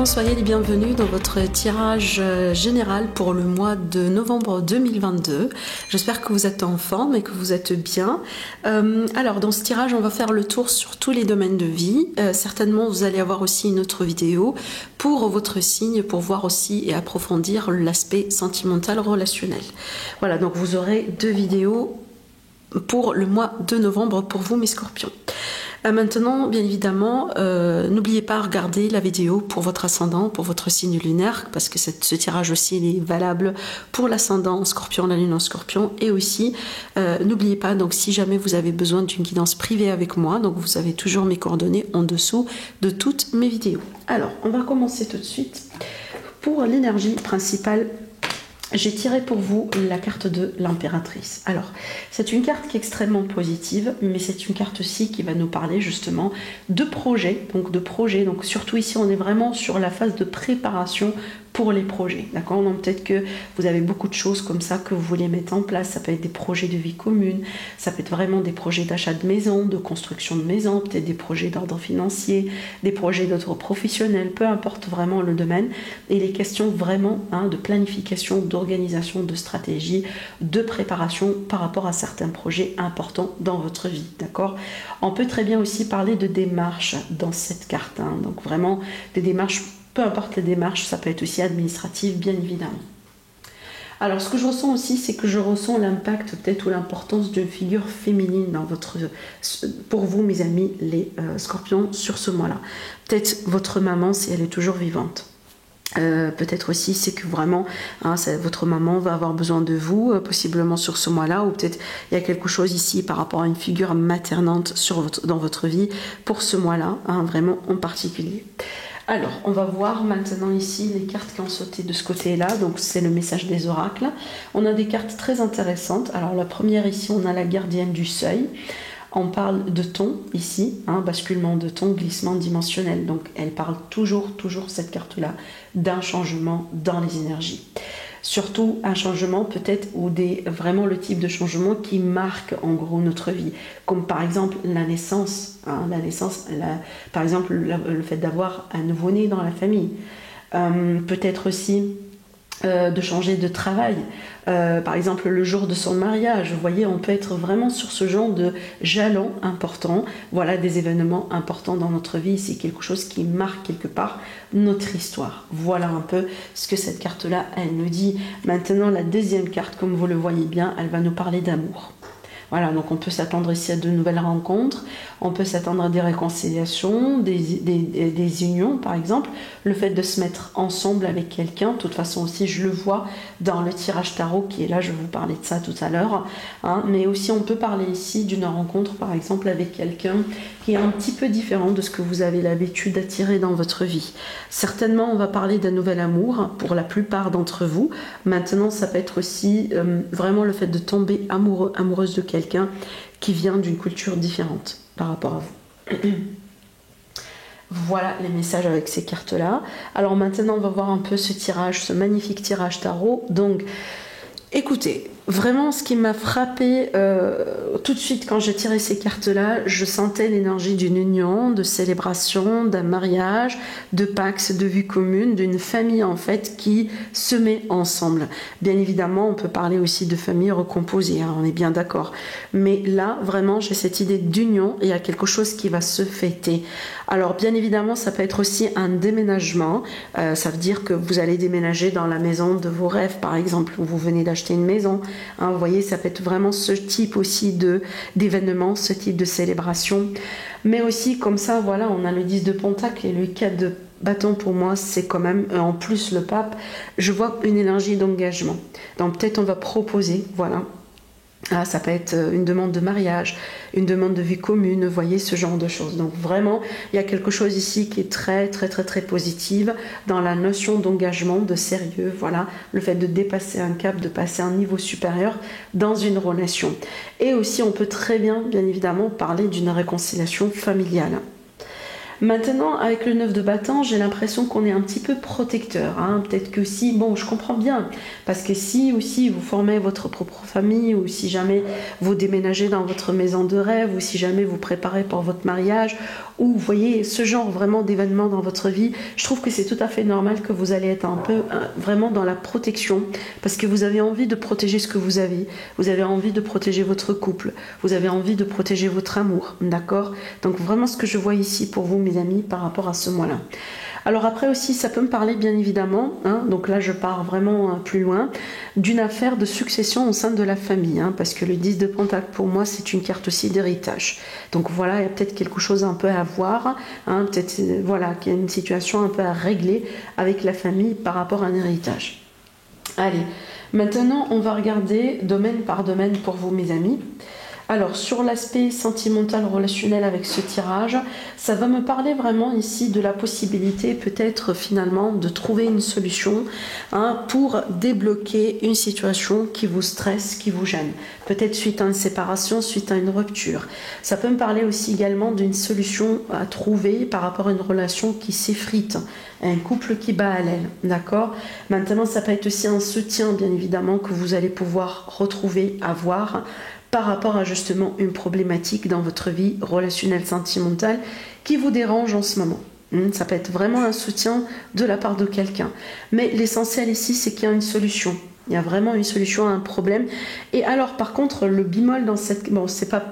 Bonjour, soyez les bienvenus dans votre tirage général pour le mois de novembre 2022. J'espère que vous êtes en forme et que vous êtes bien. Alors dans ce tirage, on va faire le tour sur tous les domaines de vie. Certainement, vous allez avoir aussi une autre vidéo pour votre signe, pour voir aussi et approfondir l'aspect sentimental relationnel. Voilà, donc vous aurez 2 vidéos pour le mois de novembre pour vous, mes scorpions. Maintenant, bien évidemment, n'oubliez pas de regarder la vidéo pour votre ascendant, pour votre signe lunaire, parce que ce tirage aussi il est valable pour l'ascendant en scorpion, la lune en scorpion, et aussi, n'oubliez pas, donc si jamais vous avez besoin d'une guidance privée avec moi, donc vous avez toujours mes coordonnées en dessous de toutes mes vidéos. Alors, on va commencer tout de suite. Pour l'énergie principale, j'ai tiré pour vous la carte de l'impératrice. Alors, c'est une carte qui est extrêmement positive, mais c'est une carte aussi qui va nous parler justement de projets. Donc surtout ici, on est vraiment sur la phase de préparation pour les projets, d'accord? Donc peut-être que vous avez beaucoup de choses comme ça que vous voulez mettre en place. Ça peut être des projets de vie commune, ça peut être vraiment des projets d'achat de maison, de construction de maison, peut-être des projets d'ordre financier, des projets d'ordre professionnel, peu importe vraiment le domaine. Et les questions vraiment de planification, d'organisation, de stratégie, de préparation par rapport à certains projets importants dans votre vie, d'accord? On peut très bien aussi parler de démarches dans cette carte, donc vraiment des démarches. Peu importe les démarches, ça peut être aussi administratif, bien évidemment. Alors, ce que je ressens aussi, c'est que je ressens l'impact peut-être ou l'importance d'une figure féminine dans pour vous, mes amis, les scorpions, sur ce mois-là. Peut-être votre maman, si elle est toujours vivante. Peut-être aussi c'est que vraiment votre maman va avoir besoin de vous possiblement sur ce mois-là, ou peut-être il y a quelque chose ici par rapport à une figure maternante dans votre vie pour ce mois-là, vraiment en particulier. Alors, on va voir maintenant ici les cartes qui ont sauté de ce côté-là. Donc, c'est le message des oracles. On a des cartes très intéressantes. Alors, la première ici, on a la gardienne du seuil. On parle de ton ici, basculement de ton, glissement dimensionnel. Donc, elle parle toujours cette carte-là d'un changement dans les énergies. Surtout un changement peut-être ou vraiment le type de changement qui marque en gros notre vie, comme par exemple la naissance, par exemple le fait d'avoir un nouveau-né dans la famille, peut-être aussi de changer de travail, par exemple le jour de son mariage. Vous voyez, on peut être vraiment sur ce genre de jalons importants, voilà, des événements importants dans notre vie. C'est quelque chose qui marque quelque part notre histoire. Voilà un peu ce que cette carte-là, elle nous dit. Maintenant, la deuxième carte, comme vous le voyez bien, elle va nous parler d'amour. Voilà, donc on peut s'attendre ici à de nouvelles rencontres, on peut s'attendre à des réconciliations, des unions par exemple, le fait de se mettre ensemble avec quelqu'un. De toute façon aussi je le vois dans le tirage tarot qui est là, je vais vous parler de ça tout à l'heure, mais aussi on peut parler ici d'une rencontre par exemple avec quelqu'un qui est un petit peu différent de ce que vous avez l'habitude d'attirer dans votre vie. Certainement on va parler d'un nouvel amour pour la plupart d'entre vous. Maintenant ça peut être aussi vraiment le fait de tomber amoureuse de quelqu'un qui vient d'une culture différente par rapport à vous. Voilà les messages avec ces cartes-là. Alors maintenant, on va voir un peu ce magnifique tirage tarot. Donc, écoutez, vraiment ce qui m'a frappé tout de suite quand j'ai tiré ces cartes-là, je sentais l'énergie d'une union, de célébration, d'un mariage, de pax, de vie commune, d'une famille en fait qui se met ensemble. Bien évidemment, on peut parler aussi de famille recomposée, on est bien d'accord. Mais là, vraiment, j'ai cette idée d'union et il y a quelque chose qui va se fêter. Alors, bien évidemment, ça peut être aussi un déménagement. Ça veut dire que vous allez déménager dans la maison de vos rêves, par exemple, où vous venez d'acheter une maison. Vous voyez, ça peut être vraiment ce type aussi d'événement, ce type de célébration. Mais aussi, comme ça, voilà, on a le 10 de Pentacle et le 4 de bâton pour moi, c'est quand même, en plus le pape, je vois une énergie d'engagement. Donc peut-être on va proposer, voilà. Ça peut être une demande de mariage, une demande de vie commune, vous voyez, ce genre de choses. Donc vraiment, il y a quelque chose ici qui est très positive dans la notion d'engagement, de sérieux, voilà, le fait de dépasser un cap, de passer à un niveau supérieur dans une relation. Et aussi, on peut très bien évidemment, parler d'une réconciliation familiale. Maintenant, avec le 9 de bâton, j'ai l'impression qu'on est un petit peu protecteur. Hein. Peut-être que si, bon, je comprends bien, parce que si aussi vous formez votre propre famille, ou si jamais vous déménagez dans votre maison de rêve, ou si jamais vous préparez pour votre mariage, ou vous voyez ce genre vraiment d'événements dans votre vie, je trouve que c'est tout à fait normal que vous allez être un peu vraiment dans la protection, parce que vous avez envie de protéger ce que vous avez envie de protéger votre couple, vous avez envie de protéger votre amour, d'accord? Donc vraiment ce que je vois ici pour vous, mes amis, par rapport à ce mois-là. Alors après aussi, ça peut me parler bien évidemment, hein, donc là je pars vraiment plus loin, d'une affaire de succession au sein de la famille, hein, parce que le 10 de Pentacle pour moi c'est une carte aussi d'héritage. Donc voilà, il y a peut-être quelque chose un peu à voir, hein, peut-être voilà, qu'il y a une situation un peu à régler avec la famille par rapport à un héritage. Allez, maintenant on va regarder domaine par domaine pour vous, mes amis. Alors sur l'aspect sentimental relationnel avec ce tirage, ça va me parler vraiment ici de la possibilité peut-être finalement de trouver une solution, hein, pour débloquer une situation qui vous stresse, qui vous gêne. Peut-être suite à une séparation, suite à une rupture. Ça peut me parler aussi également d'une solution à trouver par rapport à une relation qui s'effrite, un couple qui bat à l'aile, d'accord? Maintenant ça peut être aussi un soutien bien évidemment que vous allez pouvoir retrouver, avoir par rapport à justement une problématique dans votre vie relationnelle sentimentale qui vous dérange en ce moment. Ça peut être vraiment un soutien de la part de quelqu'un. Mais l'essentiel ici, c'est qu'il y a une solution. Il y a vraiment une solution à un problème. Et alors, par contre, le bémol dans cette... Bon, c'est pas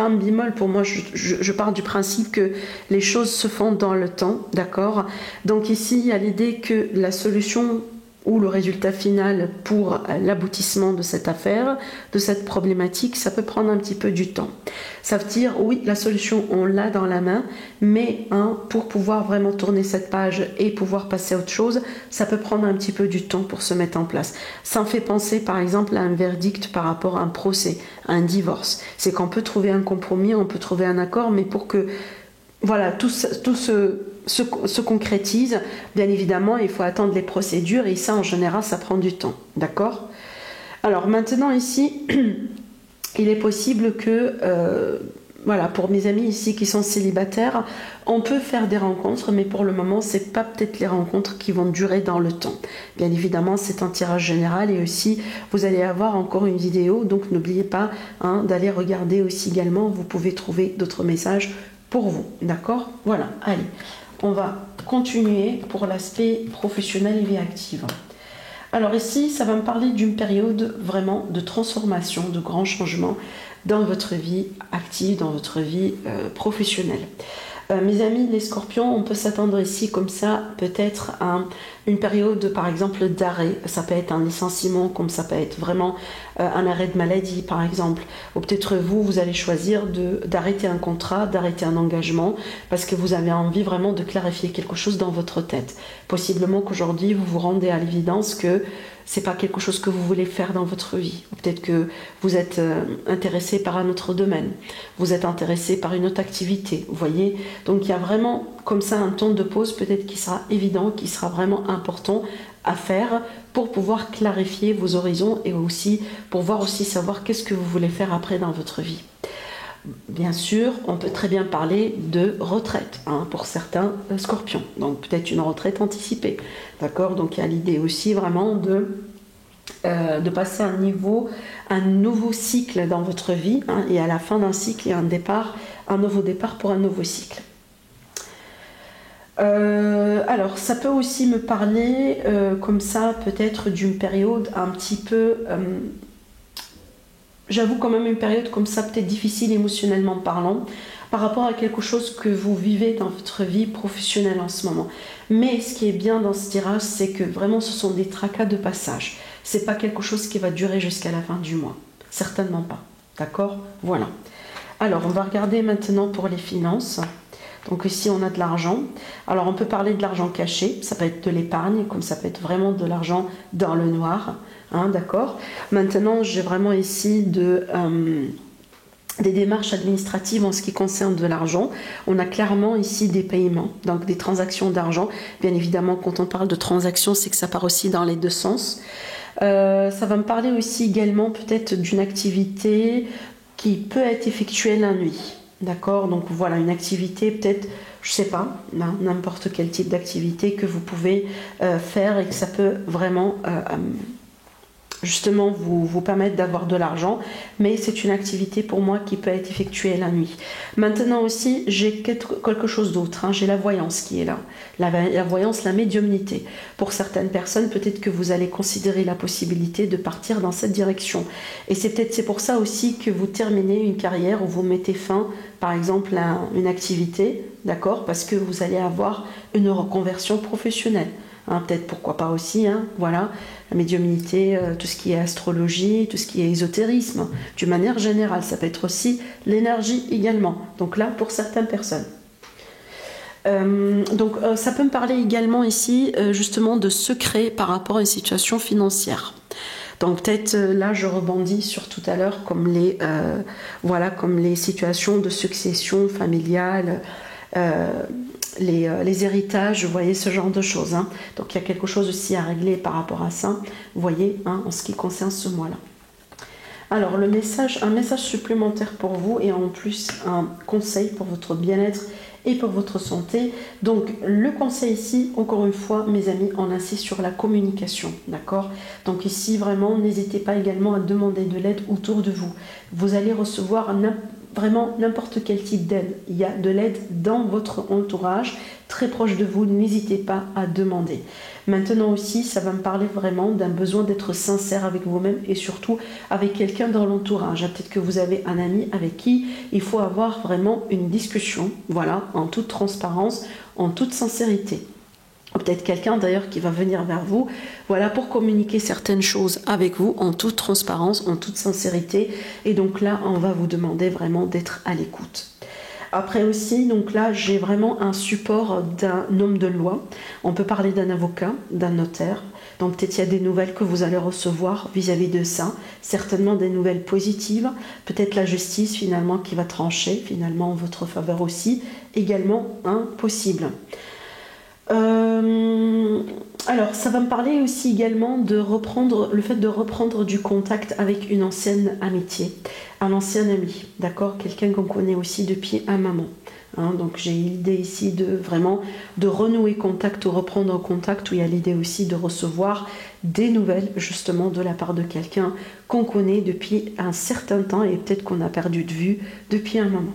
un bémol pour moi, je pars du principe que les choses se font dans le temps, d'accord? Donc ici, il y a l'idée que la solution ou le résultat final pour l'aboutissement de cette affaire, de cette problématique, ça peut prendre un petit peu du temps. Ça veut dire, oui, la solution, on l'a dans la main, mais hein, pour pouvoir vraiment tourner cette page et pouvoir passer à autre chose, ça peut prendre un petit peu du temps pour se mettre en place. Ça me fait penser, par exemple, à un verdict par rapport à un procès, à un divorce. C'est qu'on peut trouver un compromis, on peut trouver un accord, mais pour que voilà, tout se concrétise, bien évidemment, il faut attendre les procédures et ça, en général, ça prend du temps. D'accord? Alors, maintenant, ici, il est possible que, voilà, pour mes amis ici qui sont célibataires, on peut faire des rencontres, mais pour le moment, c'est pas peut-être les rencontres qui vont durer dans le temps. Bien évidemment, c'est un tirage général et aussi, vous allez avoir encore une vidéo, donc n'oubliez pas hein, d'aller regarder aussi également, vous pouvez trouver d'autres messages pour vous, d'accord? Voilà, allez, on va continuer pour l'aspect professionnel et vie active. Alors ici, ça va me parler d'une période vraiment de transformation, de grands changements dans votre vie active, dans votre vie professionnelle. Mes amis, les scorpions, on peut s'attendre ici comme ça peut-être à une période par exemple d'arrêt. Ça peut être un licenciement, comme ça peut être vraiment un arrêt de maladie par exemple. Ou peut-être vous allez choisir d'arrêter un contrat, d'arrêter un engagement parce que vous avez envie vraiment de clarifier quelque chose dans votre tête. Possiblement qu'aujourd'hui vous vous rendez à l'évidence que c'est pas quelque chose que vous voulez faire dans votre vie. Ou peut-être que vous êtes intéressé par un autre domaine. Vous êtes intéressé par une autre activité. Vous voyez? Donc il y a vraiment comme ça un temps de pause peut-être qui sera évident, qui sera vraiment important à faire pour pouvoir clarifier vos horizons et aussi pour voir aussi savoir qu'est-ce que vous voulez faire après dans votre vie. Bien sûr, on peut très bien parler de retraite hein, pour certains scorpions. Donc peut-être une retraite anticipée. D'accord? Donc il y a l'idée aussi vraiment de passer un nouveau cycle dans votre vie. Hein, et à la fin d'un cycle, il y a un nouveau départ pour un nouveau cycle. Alors ça peut aussi me parler comme ça peut-être d'une période un petit peu... J'avoue quand même une période comme ça peut-être difficile émotionnellement parlant par rapport à quelque chose que vous vivez dans votre vie professionnelle en ce moment. Mais ce qui est bien dans ce tirage, c'est que vraiment ce sont des tracas de passage. C'est pas quelque chose qui va durer jusqu'à la fin du mois. Certainement pas. D'accord? Voilà. Alors on va regarder maintenant pour les finances. Donc ici on a de l'argent. Alors on peut parler de l'argent caché, ça peut être de l'épargne, comme ça peut être vraiment de l'argent dans le noir. Hein, d'accord. Maintenant, j'ai vraiment ici des démarches administratives en ce qui concerne de l'argent. On a clairement ici des paiements, donc des transactions d'argent. Bien évidemment, quand on parle de transactions, c'est que ça part aussi dans les deux sens. Ça va me parler aussi également peut-être d'une activité qui peut être effectuée la nuit. D'accord. Donc voilà, une activité peut-être je sais pas, n'importe quel type d'activité que vous pouvez faire et que ça peut vraiment justement vous permettre d'avoir de l'argent, mais c'est une activité pour moi qui peut être effectuée la nuit. Maintenant aussi, j'ai quelque chose d'autre, j'ai la voyance qui est là, la voyance, la médiumnité. Pour certaines personnes, peut-être que vous allez considérer la possibilité de partir dans cette direction, et c'est pour ça aussi que vous terminez une carrière ou vous mettez fin, par exemple, à une activité, d'accord, parce que vous allez avoir une reconversion professionnelle. Peut-être pourquoi pas aussi, voilà, la médiumnité, tout ce qui est astrologie, tout ce qui est ésotérisme, d'une manière générale, ça peut être aussi l'énergie également, donc là pour certaines personnes. Ça peut me parler également ici justement de secrets par rapport à une situation financière. Donc peut-être là je rebondis sur tout à l'heure comme les situations de succession familiale, les héritages, vous voyez, ce genre de choses. Donc il y a quelque chose aussi à régler par rapport à ça, vous voyez, en ce qui concerne ce mois-là. Alors un message supplémentaire pour vous et en plus un conseil pour votre bien-être et pour votre santé. Donc le conseil ici, encore une fois mes amis, on insiste sur la communication, d'accord? Donc ici vraiment n'hésitez pas également à demander de l'aide autour de vous. Vous allez recevoir vraiment n'importe quel type d'aide. Il y a de l'aide dans votre entourage, très proche de vous, n'hésitez pas à demander. Maintenant aussi, ça va me parler vraiment d'un besoin d'être sincère avec vous-même et surtout avec quelqu'un dans l'entourage. Peut-être que vous avez un ami avec qui il faut avoir vraiment une discussion, voilà, en toute transparence, en toute sincérité. Peut-être quelqu'un d'ailleurs qui va venir vers vous, voilà, pour communiquer certaines choses avec vous en toute transparence, en toute sincérité. Et donc là, on va vous demander vraiment d'être à l'écoute. Après aussi, donc là, j'ai vraiment un support d'un homme de loi. On peut parler d'un avocat, d'un notaire. Donc peut-être il y a des nouvelles que vous allez recevoir vis-à-vis de ça. Certainement des nouvelles positives. Peut-être la justice finalement qui va trancher finalement en votre faveur aussi. Également possible. Alors ça va me parler aussi également le fait de reprendre du contact avec une ancienne amitié, un ancien ami, d'accord, quelqu'un qu'on connaît aussi depuis un moment. Donc j'ai l'idée ici de renouer contact ou reprendre contact, où il y a l'idée aussi de recevoir des nouvelles justement de la part de quelqu'un qu'on connaît depuis un certain temps et peut-être qu'on a perdu de vue depuis un moment.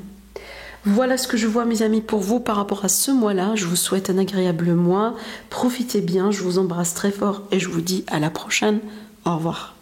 Voilà ce que je vois mes amis pour vous par rapport à ce mois-là. Je vous souhaite un agréable mois. Profitez bien, je vous embrasse très fort et je vous dis à la prochaine. Au revoir.